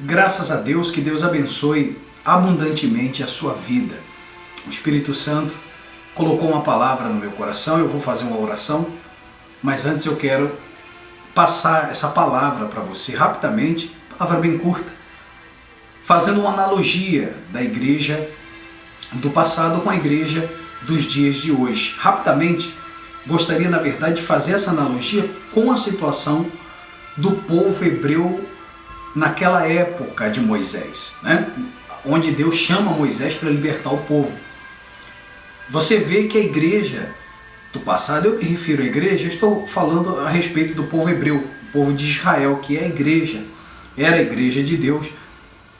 Graças a Deus, que Deus abençoe abundantemente a sua vida. O Espírito Santo colocou uma palavra no meu coração, eu vou fazer uma oração, mas antes eu quero passar essa palavra para você rapidamente, palavra bem curta, fazendo uma analogia da igreja do passado com a igreja dos dias de hoje. Rapidamente, gostaria na verdade de fazer essa analogia com a situação do povo hebreu naquela época de Moisés, né? Onde Deus chama Moisés para libertar o povo. Você vê que a igreja do passado, eu me refiro à igreja, eu estou falando a respeito do povo hebreu, o povo de Israel, que é a igreja, era a igreja de Deus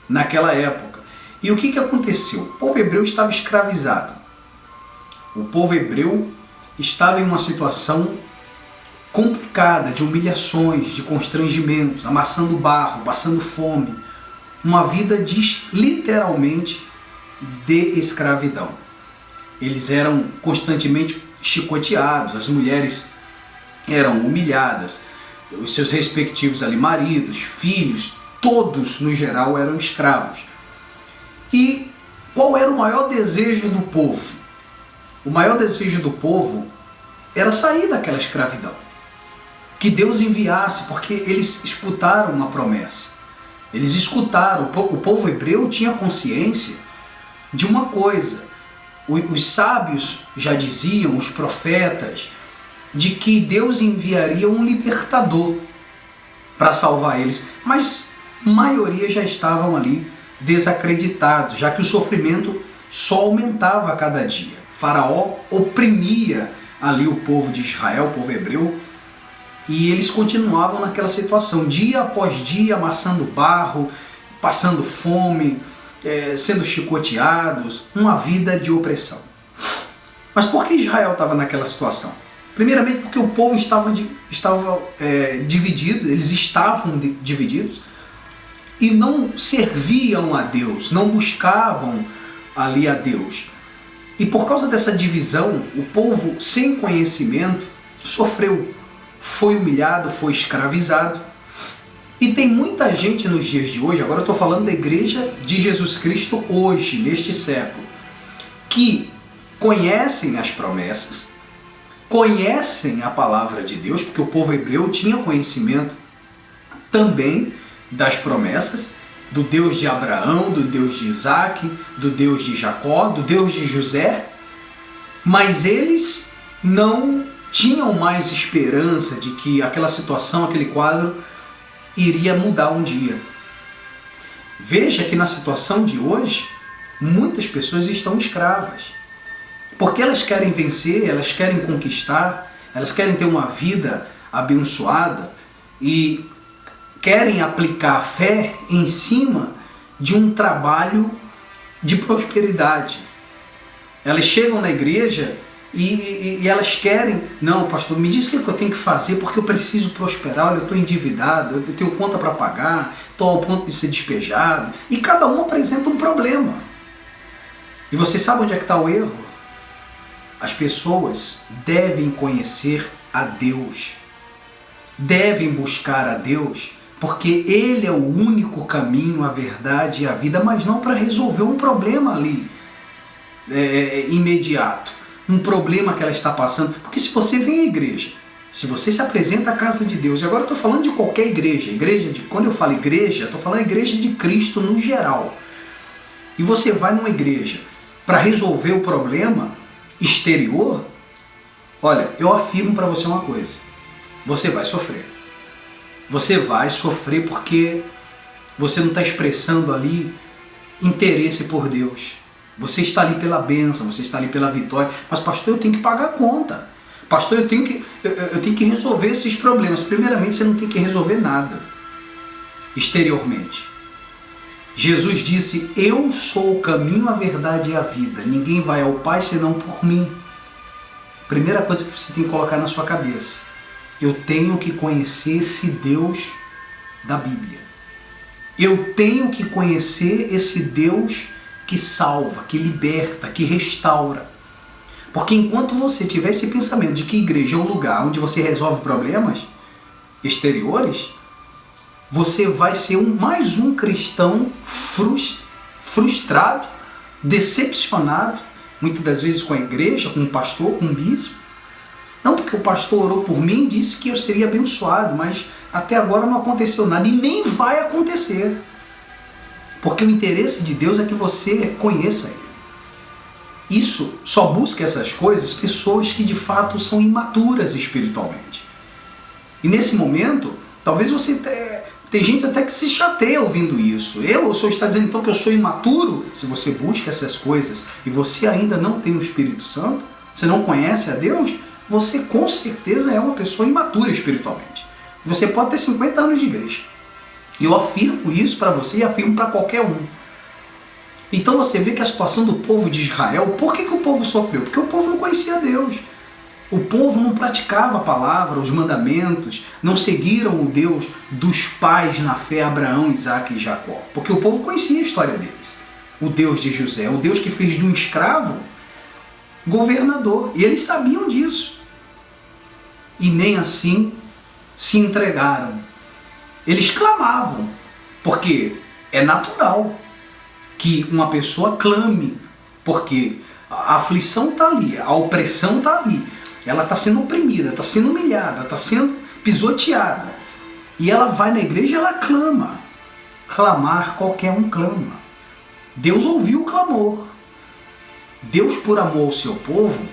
naquela época. E o que aconteceu? O povo hebreu estava escravizado. O povo hebreu estava em uma situação complicada, de humilhações, de constrangimentos, amassando barro, passando fome. Uma vida literalmente de escravidão. Eles eram constantemente chicoteados, as mulheres eram humilhadas, os seus respectivos maridos, filhos, todos no geral eram escravos. E qual era o maior desejo do povo? O maior desejo do povo era sair daquela escravidão. Que Deus enviasse, porque eles escutaram uma promessa. Eles escutaram, o povo hebreu tinha consciência de uma coisa. Os sábios já diziam, os profetas, de que Deus enviaria um libertador para salvar eles. Mas a maioria já estavam ali desacreditados, já que o sofrimento só aumentava a cada dia. Faraó oprimia ali o povo de Israel, o povo hebreu, e eles continuavam naquela situação, dia após dia, amassando barro, passando fome, sendo chicoteados, uma vida de opressão. Mas por que Israel estava naquela situação? Primeiramente porque o povo estava dividido, eles estavam divididos e não serviam a Deus, não buscavam ali a Deus. E por causa dessa divisão, o povo sem conhecimento sofreu, foi humilhado, foi escravizado. E tem muita gente nos dias de hoje, agora eu estou falando da igreja de Jesus Cristo hoje, neste século, que conhecem as promessas, conhecem a palavra de Deus, porque o povo hebreu tinha conhecimento também das promessas, do Deus de Abraão, do Deus de Isaac, do Deus de Jacó, do Deus de José, mas eles não tinham mais esperança de que aquela situação, aquele quadro, iria mudar um dia. Veja que na situação de hoje, muitas pessoas estão escravas, porque elas querem vencer, elas querem conquistar, elas querem ter uma vida abençoada e querem aplicar a fé em cima de um trabalho de prosperidade. Elas chegam na igreja e elas querem, não, pastor, me diz o que eu tenho que fazer porque eu preciso prosperar, olha, eu estou endividado, eu tenho conta para pagar, estou ao ponto de ser despejado, e cada um apresenta um problema. E você sabe onde é que está o erro? As pessoas devem conhecer a Deus, devem buscar a Deus, porque Ele é o único caminho, a verdade e a vida, mas não para resolver um problema ali imediato. Um problema que ela está passando. Porque se você vem à igreja, se você se apresenta à casa de Deus, e agora eu estou falando de qualquer igreja, quando eu falo igreja, estou falando igreja de Cristo no geral. E você vai numa igreja para resolver o problema exterior, olha, eu afirmo para você uma coisa, você vai sofrer. Você vai sofrer porque você não está expressando ali interesse por Deus. Você está ali pela bênção, você está ali pela vitória. Mas pastor, eu tenho que pagar a conta. Pastor, eu tenho que resolver esses problemas. Primeiramente, você não tem que resolver nada exteriormente. Jesus disse, eu sou o caminho, a verdade e a vida. Ninguém vai ao Pai senão por mim. Primeira coisa que você tem que colocar na sua cabeça. Eu tenho que conhecer esse Deus da Bíblia. Eu tenho que conhecer esse Deus que salva, que liberta, que restaura. Porque enquanto você tiver esse pensamento de que igreja é um lugar onde você resolve problemas exteriores, você vai ser mais um cristão frustrado, decepcionado, muitas das vezes com a igreja, com o pastor, com o bispo. Não porque o pastor orou por mim e disse que eu seria abençoado, mas até agora não aconteceu nada e nem vai acontecer. Porque o interesse de Deus é que você conheça Ele. Isso só busca essas coisas pessoas que de fato são imaturas espiritualmente. E nesse momento, talvez você tem gente até que se chateia ouvindo isso. O senhor está dizendo então que eu sou imaturo? Se você busca essas coisas e você ainda não tem o Espírito Santo, você não conhece a Deus, você com certeza é uma pessoa imatura espiritualmente. Você pode ter 50 anos de igreja. E eu afirmo isso para você e afirmo para qualquer um. Então você vê que a situação do povo de Israel, por que o povo sofreu? Porque o povo não conhecia Deus. O povo não praticava a palavra, os mandamentos, não seguiram o Deus dos pais na fé, Abraão, Isaac e Jacó. Porque o povo conhecia a história deles. O Deus de José, o Deus que fez de um escravo governador. E eles sabiam disso. E nem assim se entregaram. Eles clamavam, porque é natural que uma pessoa clame, porque a aflição está ali, a opressão está ali. Ela está sendo oprimida, está sendo humilhada, está sendo pisoteada. E ela vai na igreja e ela clama. Clamar, qualquer um clama. Deus ouviu o clamor. Deus, por amor ao seu povo,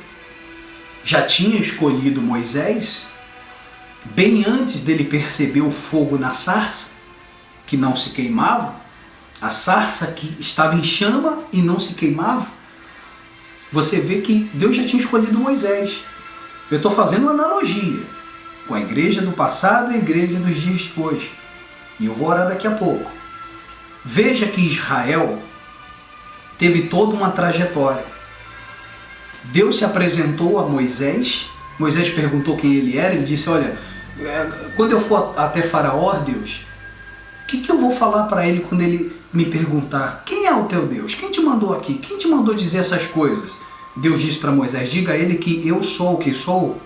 já tinha escolhido Moisés, bem antes dele perceber o fogo na sarça, que não se queimava, a sarça que estava em chama e não se queimava. Você vê que Deus já tinha escolhido Moisés. Eu estou fazendo uma analogia com a igreja do passado e a igreja dos dias de hoje. E eu vou orar daqui a pouco. Veja que Israel teve toda uma trajetória. Deus se apresentou a Moisés. Moisés perguntou quem ele era. Ele disse, olha, quando eu for até Faraó, Deus, o que eu vou falar para ele quando ele me perguntar, quem é o teu Deus? Quem te mandou aqui? Quem te mandou dizer essas coisas? Deus disse para Moisés, diga a ele que eu sou o que sou,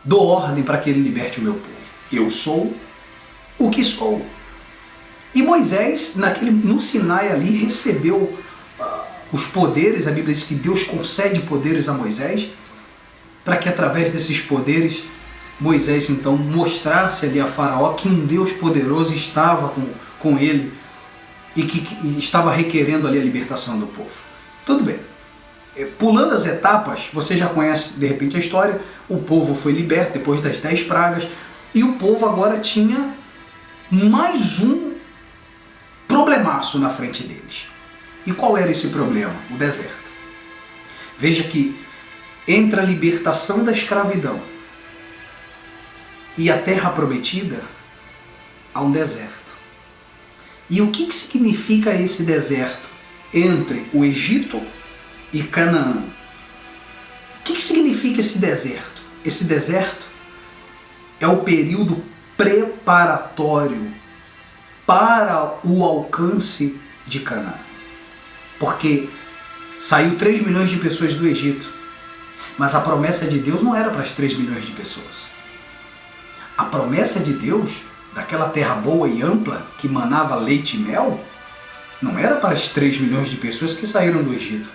dou ordem para que ele liberte o meu povo. Eu sou o que sou. E Moisés, no Sinai ali, recebeu os poderes. A Bíblia diz que Deus concede poderes a Moisés, para que através desses poderes, Moisés então mostrasse ali a Faraó que um Deus poderoso estava com ele e que estava requerendo ali a libertação do povo. Tudo bem. Pulando as etapas, você já conhece de repente a história, o povo foi liberto depois das 10 pragas e o povo agora tinha mais um problemaço na frente deles. E qual era esse problema? O deserto. Veja que entre a libertação da escravidão e a terra prometida, há um deserto. E o que significa esse deserto entre o Egito e Canaã? O que significa esse deserto? Esse deserto é o período preparatório para o alcance de Canaã. Porque saiu 3 milhões de pessoas do Egito, mas a promessa de Deus não era para as 3 milhões de pessoas. A promessa de Deus, daquela terra boa e ampla, que manava leite e mel, não era para as 3 milhões de pessoas que saíram do Egito.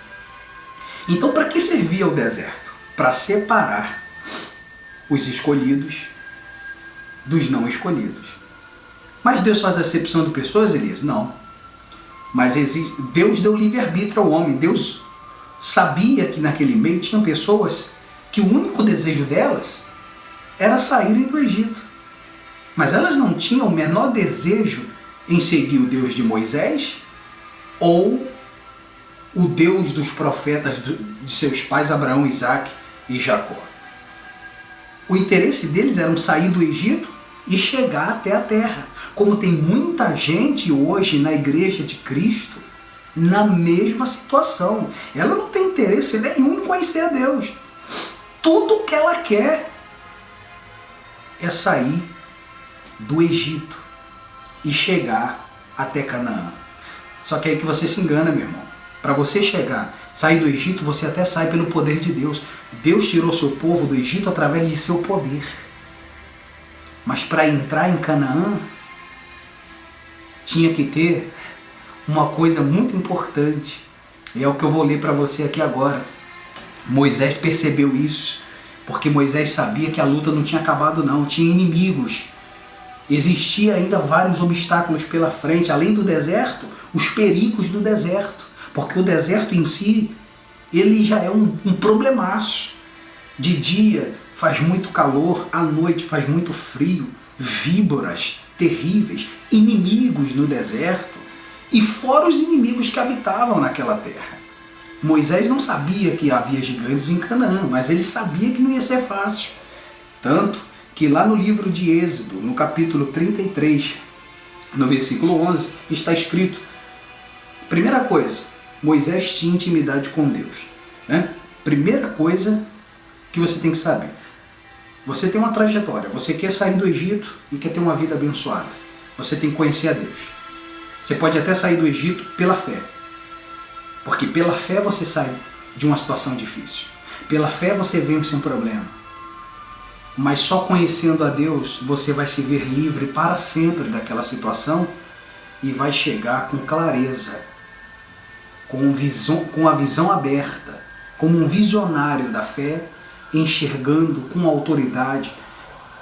Então, para que servia o deserto? Para separar os escolhidos dos não escolhidos. Mas Deus faz acepção de pessoas, Elias? Não. Mas Deus deu livre-arbítrio ao homem. Deus sabia que naquele meio tinham pessoas que o único desejo delas era saírem do Egito. Mas elas não tinham o menor desejo em seguir o Deus de Moisés ou o Deus dos profetas de seus pais Abraão, Isaac e Jacó. O interesse deles era sair do Egito e chegar até a terra. Como tem muita gente hoje na igreja de Cristo na mesma situação. Ela não tem interesse nenhum em conhecer a Deus. Tudo que ela quer é sair do Egito e chegar até Canaã. Só que é aí que você se engana, meu irmão. Para você chegar, sair do Egito, você até sai pelo poder de Deus. Deus tirou seu povo do Egito através de seu poder. Mas para entrar em Canaã, tinha que ter uma coisa muito importante, e é o que eu vou ler para você aqui agora. Moisés percebeu isso, porque Moisés sabia que a luta não tinha acabado não, tinha inimigos. Existia ainda vários obstáculos pela frente, além do deserto, os perigos do deserto, porque o deserto em si, ele já é um problemaço. De dia faz muito calor, à noite faz muito frio, víboras terríveis, inimigos no deserto, e fora os inimigos que habitavam naquela terra. Moisés não sabia que havia gigantes em Canaã, mas ele sabia que não ia ser fácil. Tanto que lá no livro de Êxodo, no capítulo 33, no versículo 11, está escrito, primeira coisa, Moisés tinha intimidade com Deus. Né? Primeira coisa que você tem que saber. Você tem uma trajetória, você quer sair do Egito e quer ter uma vida abençoada. Você tem que conhecer a Deus. Você pode até sair do Egito pela fé. Porque pela fé você sai de uma situação difícil. Pela fé você vence um problema. Mas só conhecendo a Deus você vai se ver livre para sempre daquela situação e vai chegar com clareza, com a visão aberta, como um visionário da fé, enxergando com autoridade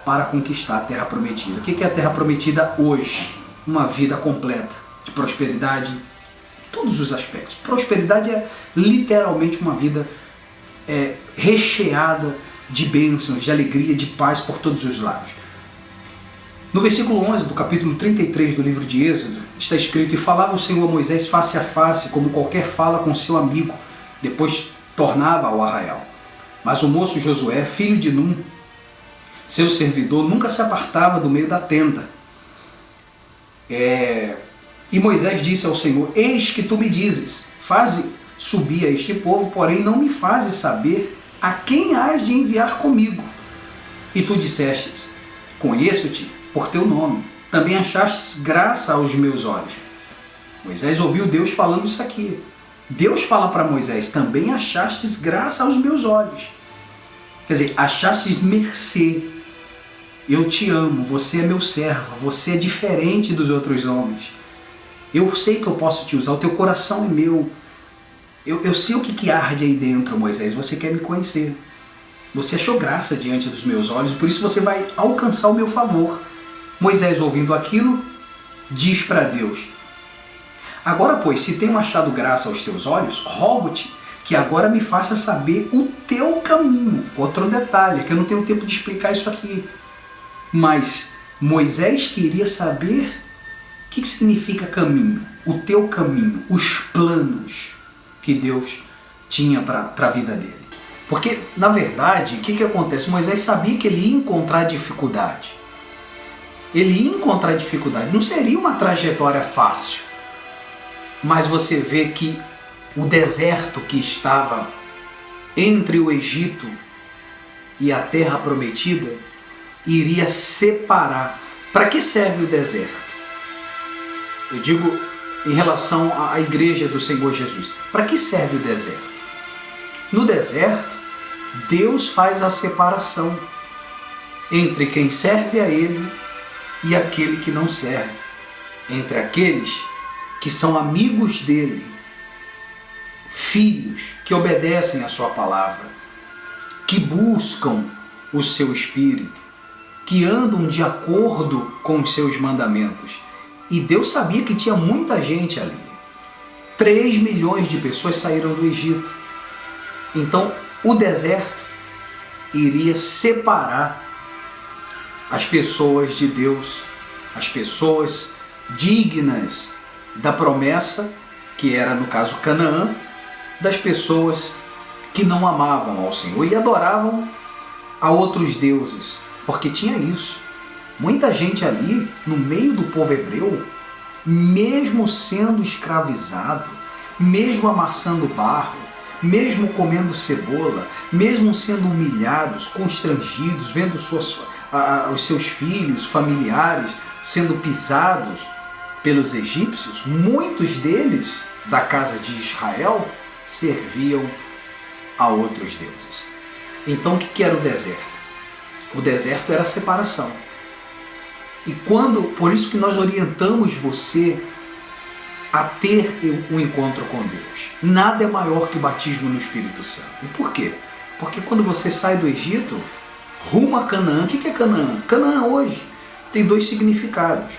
para conquistar a terra prometida. O que é a terra prometida hoje? Uma vida completa de prosperidade, todos os aspectos. Prosperidade é literalmente uma vida recheada de bênçãos, de alegria, de paz por todos os lados. No versículo 11 do capítulo 33 do livro de Êxodo, está escrito, e falava o Senhor a Moisés face a face, como qualquer fala com seu amigo, depois tornava ao arraial. Mas o moço Josué, filho de Num, seu servidor, nunca se apartava do meio da tenda. E Moisés disse ao Senhor, eis que tu me dizes, faze subir a este povo, porém não me fazes saber a quem hás de enviar comigo. E tu dissestes, conheço-te por teu nome, também achastes graça aos meus olhos. Moisés ouviu Deus falando isso aqui. Deus fala para Moisés, também achastes graça aos meus olhos. Quer dizer, achastes mercê. Eu te amo, você é meu servo, você é diferente dos outros homens. Eu sei que eu posso te usar, o teu coração é meu. Eu sei o que arde aí dentro, Moisés, você quer me conhecer. Você achou graça diante dos meus olhos, por isso você vai alcançar o meu favor. Moisés, ouvindo aquilo, diz para Deus, agora, pois, se tenho achado graça aos teus olhos, rogo-te que agora me faça saber o teu caminho. Outro detalhe, que eu não tenho tempo de explicar isso aqui. Mas Moisés queria saber o que significa caminho, o teu caminho, os planos que Deus tinha para a vida dele. Porque, na verdade, o que acontece? Moisés sabia que ele ia encontrar dificuldade. Ele ia encontrar dificuldade. Não seria uma trajetória fácil. Mas você vê que o deserto que estava entre o Egito e a terra prometida iria separar. Para que serve o deserto? Eu digo em relação à igreja do Senhor Jesus. Para que serve o deserto? No deserto, Deus faz a separação entre quem serve a Ele e aquele que não serve. Entre aqueles que são amigos dele, filhos que obedecem a sua palavra, que buscam o seu espírito, que andam de acordo com os seus mandamentos. E Deus sabia que tinha muita gente ali. 3 milhões de pessoas saíram do Egito. Então, o deserto iria separar as pessoas de Deus, as pessoas dignas da promessa, que era, no caso, Canaã, das pessoas que não amavam ao Senhor e adoravam a outros deuses, porque tinha isso. Muita gente ali, no meio do povo hebreu, mesmo sendo escravizado, mesmo amassando barro, mesmo comendo cebola, mesmo sendo humilhados, constrangidos, vendo os seus filhos, familiares sendo pisados pelos egípcios, muitos deles, da casa de Israel, serviam a outros deuses. Então o que era o deserto? O deserto era a separação. por isso que nós orientamos você a ter um encontro com Deus. Nada é maior que o batismo no Espírito Santo. E por quê? Porque quando você sai do Egito, rumo a Canaã. O que é Canaã? Canaã hoje tem dois significados.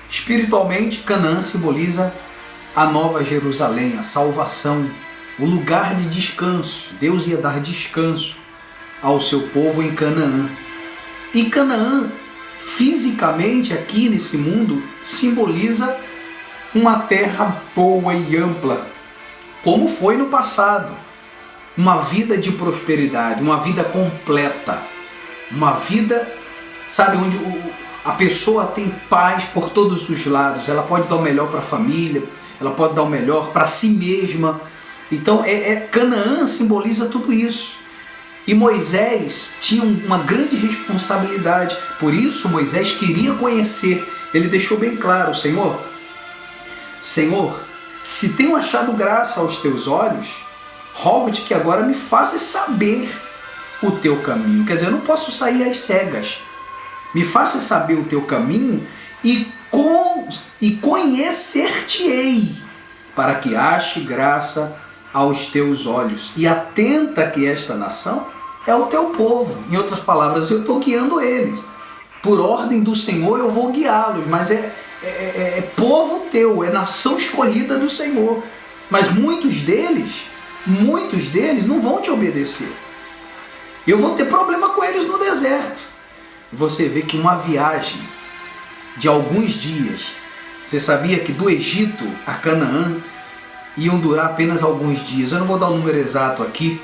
Espiritualmente, Canaã simboliza a nova Jerusalém, a salvação, o lugar de descanso. Deus ia dar descanso ao seu povo em Canaã. E Canaã, fisicamente aqui nesse mundo, simboliza uma terra boa e ampla, como foi no passado. Uma vida de prosperidade, uma vida completa, uma vida, sabe, onde a pessoa tem paz por todos os lados. Ela pode dar o melhor para a família, ela pode dar o melhor para si mesma. Então Canaã simboliza tudo isso. E Moisés tinha uma grande responsabilidade. Por isso Moisés queria conhecer. Ele deixou bem claro: Senhor, se tenho achado graça aos teus olhos, rogo-te que agora me faças saber o teu caminho. Quer dizer, eu não posso sair às cegas. Me faças saber o teu caminho e conhecer-te-ei, para que ache graça aos teus olhos. E atenta que esta nação é o teu povo. Em outras palavras, eu estou guiando eles. Por ordem do Senhor eu vou guiá-los, mas é povo teu, é nação escolhida do Senhor. Mas muitos deles não vão te obedecer. Eu vou ter problema com eles no deserto. Você vê que uma viagem de alguns dias, você sabia que do Egito a Canaã iam durar apenas alguns dias. Eu não vou dar o número exato aqui.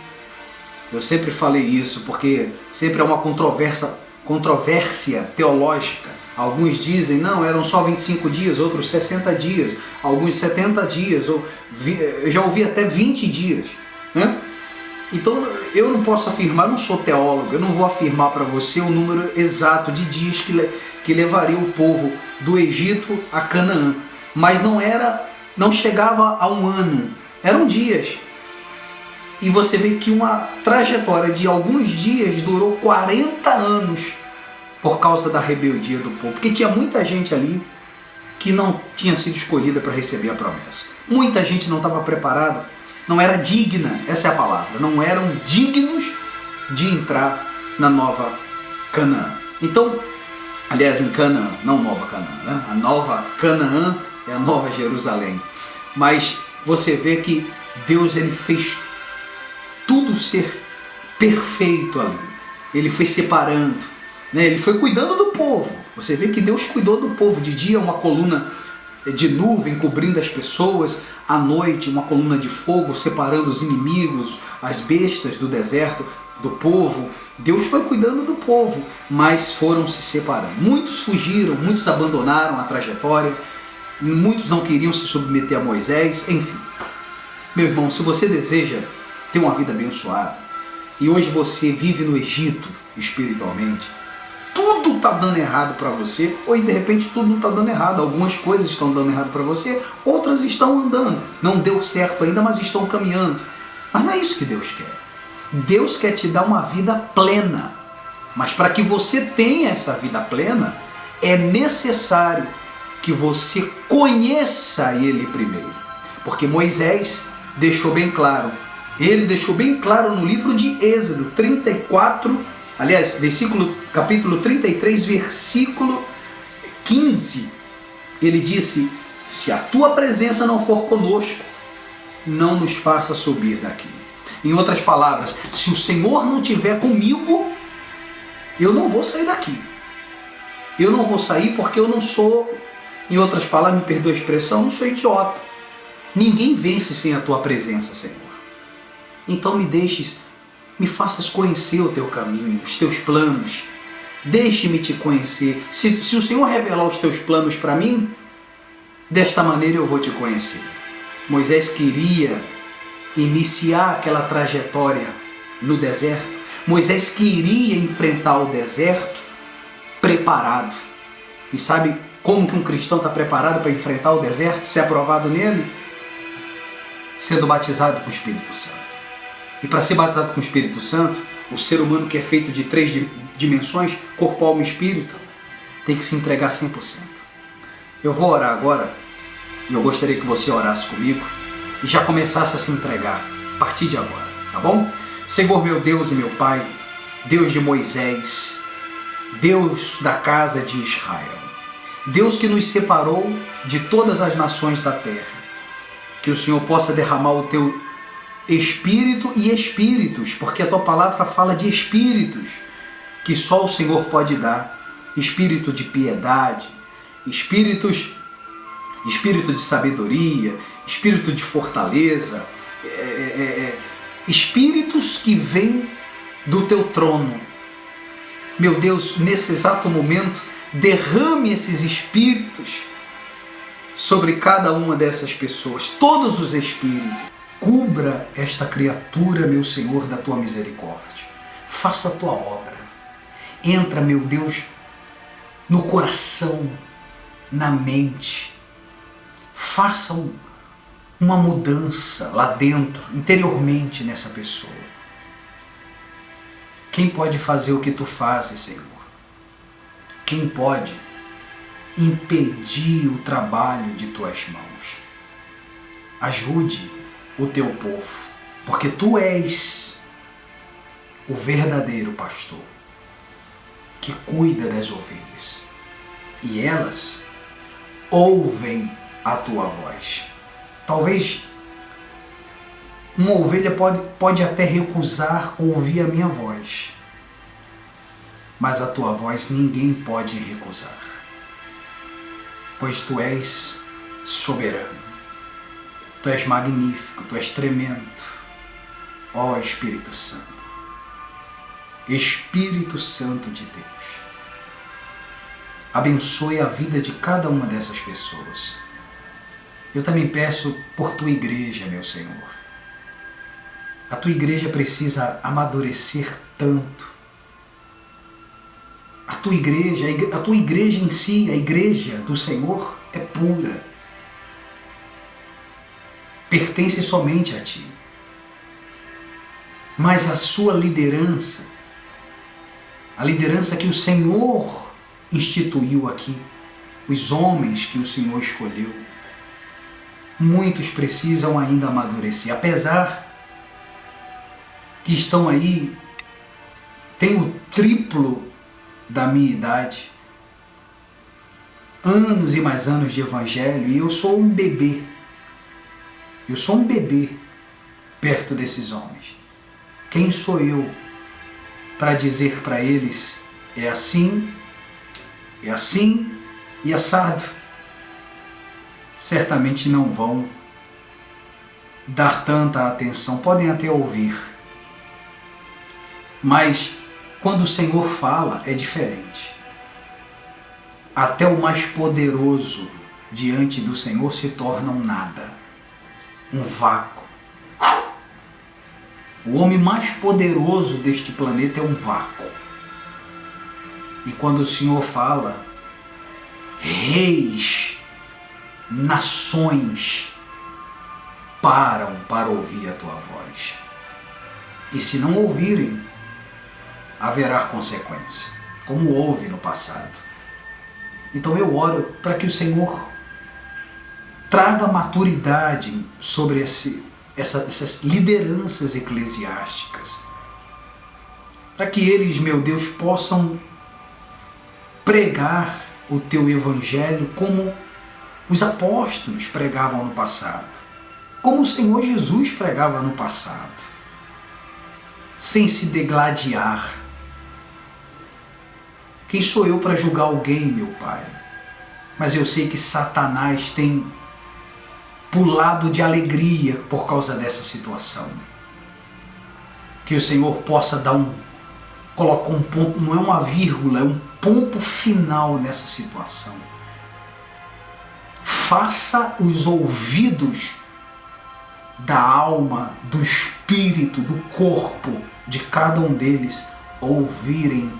Eu sempre falei isso porque sempre é uma controvérsia teológica. Alguns dizem, não, eram só 25 dias, outros 60 dias, alguns 70 dias, eu já ouvi até 20 dias, né? Então eu não posso afirmar, eu não sou teólogo, eu não vou afirmar para você o número exato de dias que levaria o povo do Egito a Canaã, mas não chegava a um ano, eram dias. E você vê que uma trajetória de alguns dias durou 40 anos por causa da rebeldia do povo, porque tinha muita gente ali que não tinha sido escolhida para receber a promessa. Muita gente não estava preparada, não era digna, essa é a palavra, não eram dignos de entrar na nova Canaã. Então, aliás, em Canaã, não Nova Canaã, né? A nova Canaã é a nova Jerusalém. Mas você vê que Deus ele fez tudo ser perfeito ali. Ele foi separando, né? Ele foi cuidando do povo. Você vê que Deus cuidou do povo. De dia uma coluna de nuvem cobrindo as pessoas, à noite uma coluna de fogo separando os inimigos, as bestas do deserto do povo. Deus foi cuidando do povo, mas foram se separando. Muitos fugiram, muitos abandonaram a trajetória, muitos não queriam se submeter a Moisés, enfim. Meu irmão, se você deseja ter uma vida abençoada e hoje você vive no Egito espiritualmente, tudo está dando errado para você, ou de repente tudo não está dando errado, algumas coisas estão dando errado para você, outras estão andando, não deu certo ainda, mas estão caminhando. Mas não é isso que Deus quer. Deus quer te dar uma vida plena, mas para que você tenha essa vida plena, é necessário que você conheça Ele primeiro, porque Moisés deixou bem claro, ele deixou bem claro no livro de Êxodo 34, aliás, capítulo 33, versículo 15, ele disse: se a tua presença não for conosco, não nos faça subir daqui. Em outras palavras, se o Senhor não estiver comigo, eu não vou sair daqui. Eu não vou sair porque eu não sou, em outras palavras, me perdoa a expressão, eu não sou idiota. Ninguém vence sem a tua presença, Senhor. Então me faças conhecer o teu caminho, os teus planos. Deixe-me te conhecer. Se o Senhor revelar os teus planos para mim, desta maneira eu vou te conhecer. Moisés queria iniciar aquela trajetória no deserto. Moisés queria enfrentar o deserto preparado. E sabe como que um cristão está preparado para enfrentar o deserto, ser aprovado nele? Sendo batizado com o Espírito Santo. E para ser batizado com o Espírito Santo, o ser humano que é feito de 3 dimensões, corpo, alma e espírito, tem que se entregar 100%. Eu vou orar agora e eu gostaria que você orasse comigo e já começasse a se entregar a partir de agora, tá bom? Senhor meu Deus e meu Pai, Deus de Moisés, Deus da casa de Israel, Deus que nos separou de todas as nações da terra, que o Senhor possa derramar o teu Espírito e espíritos, porque a tua palavra fala de espíritos que só o Senhor pode dar, espírito de piedade, espírito de sabedoria, espírito de fortaleza, espíritos que vêm do teu trono. Meu Deus, nesse exato momento, derrame esses espíritos sobre cada uma dessas pessoas, todos os espíritos. Cubra esta criatura, meu Senhor, da tua misericórdia. Faça a tua obra. Entra, meu Deus, no coração, na mente. Faça uma mudança lá dentro, interiormente nessa pessoa. Quem pode fazer o que tu fazes, Senhor? Quem pode impedir o trabalho de tuas mãos? Ajude o teu povo, porque tu és o verdadeiro pastor que cuida das ovelhas e elas ouvem a tua voz. Talvez uma ovelha pode até recusar ouvir a minha voz, mas a tua voz ninguém pode recusar, pois tu és soberano. Tu és magnífico, tu és tremendo, ó Espírito Santo. Espírito Santo de Deus, abençoe a vida de cada uma dessas pessoas. Eu também peço por tua igreja, meu Senhor. A tua igreja precisa amadurecer tanto. A tua igreja em si, a igreja do Senhor, é pura. Pertence somente a ti. Mas a sua liderança, a liderança que o Senhor instituiu aqui, os homens que o Senhor escolheu, muitos precisam ainda amadurecer, apesar que estão aí, têm o triplo da minha idade, anos e mais anos de evangelho, e eu sou um bebê. Eu sou um bebê perto desses homens. Quem sou eu para dizer para eles é assim e assado? Certamente não vão dar tanta atenção, podem até ouvir. Mas quando o Senhor fala é diferente. Até o mais poderoso diante do Senhor se torna um nada. Um vácuo. O homem mais poderoso deste planeta é um vácuo. E quando o Senhor fala, reis, nações param para ouvir a tua voz. E se não ouvirem, haverá consequência, como houve no passado. Então eu oro para que o Senhor traga maturidade sobre essas lideranças eclesiásticas, para que eles, meu Deus, possam pregar o teu evangelho como os apóstolos pregavam no passado, como o Senhor Jesus pregava no passado, sem se degladiar. Quem sou eu para julgar alguém, meu Pai? Mas eu sei que Satanás tem pulado de alegria por causa dessa situação. Que o Senhor possa colocar um ponto, não é uma vírgula, é um ponto final nessa situação. Faça os ouvidos da alma, do espírito, do corpo de cada um deles ouvirem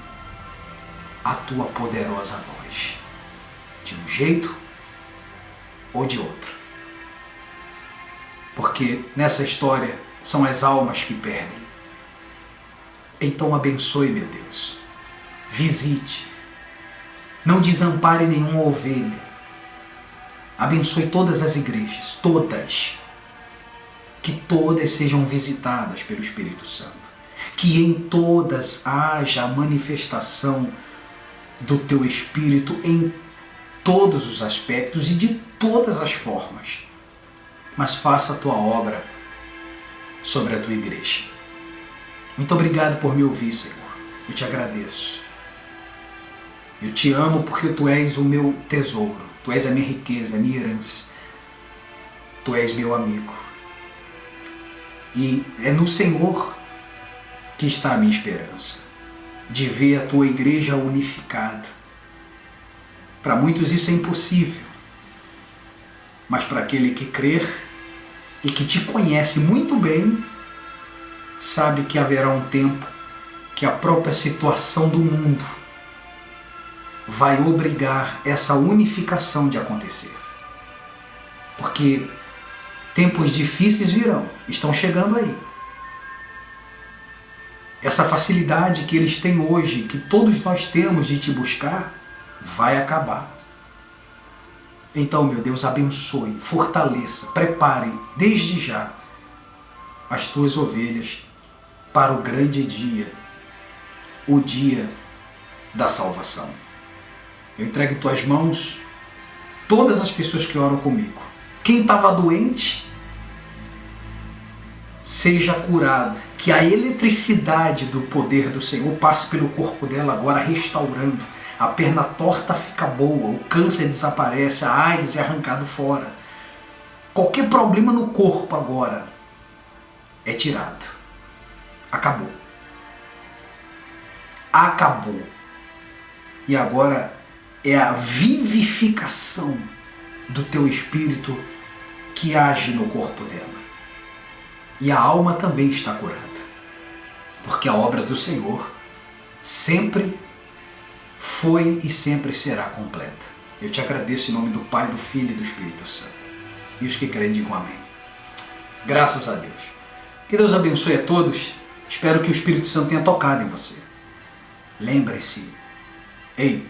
a tua poderosa voz, de um jeito ou de outro. Porque nessa história são as almas que perdem. Então abençoe, meu Deus. Visite Não desampare nenhuma ovelha. Abençoe todas as igrejas, todas. Que todas sejam visitadas pelo Espírito Santo. Que em todas haja a manifestação do Teu Espírito em todos os aspectos e de todas as formas. Mas faça a Tua obra sobre a Tua igreja. Muito obrigado por me ouvir, Senhor. Eu te agradeço. Eu te amo porque Tu és o meu tesouro. Tu és a minha riqueza, a minha herança. Tu és meu amigo. E é no Senhor que está a minha esperança. De ver a Tua igreja unificada. Para muitos isso é impossível. Mas para aquele que crer e que Te conhece muito bem, sabe que haverá um tempo que a própria situação do mundo vai obrigar essa unificação de acontecer. Porque tempos difíceis virão, estão chegando aí. Essa facilidade que eles têm hoje, que todos nós temos de Te buscar, vai acabar. Então, meu Deus, abençoe, fortaleça, prepare desde já as Tuas ovelhas para o grande dia, o dia da salvação. Eu entrego em Tuas mãos todas as pessoas que oram comigo. Quem estava doente, seja curado. Que a eletricidade do poder do Senhor passe pelo corpo dela agora, restaurando. A perna torta fica boa, o câncer desaparece, a AIDS é arrancado fora. Qualquer problema no corpo agora é tirado. Acabou. Acabou. E agora é a vivificação do Teu Espírito que age no corpo dela. E a alma também está curada. Porque a obra do Senhor sempre foi e sempre será completa. Eu Te agradeço em nome do Pai, do Filho e do Espírito Santo. E os que creem digam amém. Graças a Deus. Que Deus abençoe a todos. Espero que o Espírito Santo tenha tocado em você. Lembre-se. Ei,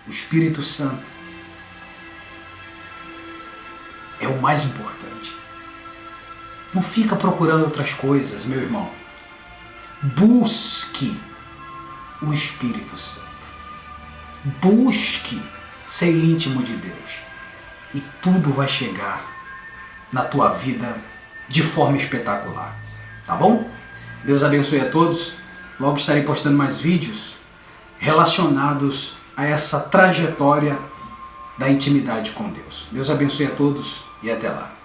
o Espírito Santo é o mais importante. Não fica procurando outras coisas, meu irmão. Busque o Espírito Santo. Busque ser íntimo de Deus. E tudo vai chegar na tua vida de forma espetacular. Tá bom? Deus abençoe a todos. Logo estarei postando mais vídeos relacionados a essa trajetória da intimidade com Deus. Deus abençoe a todos e até lá.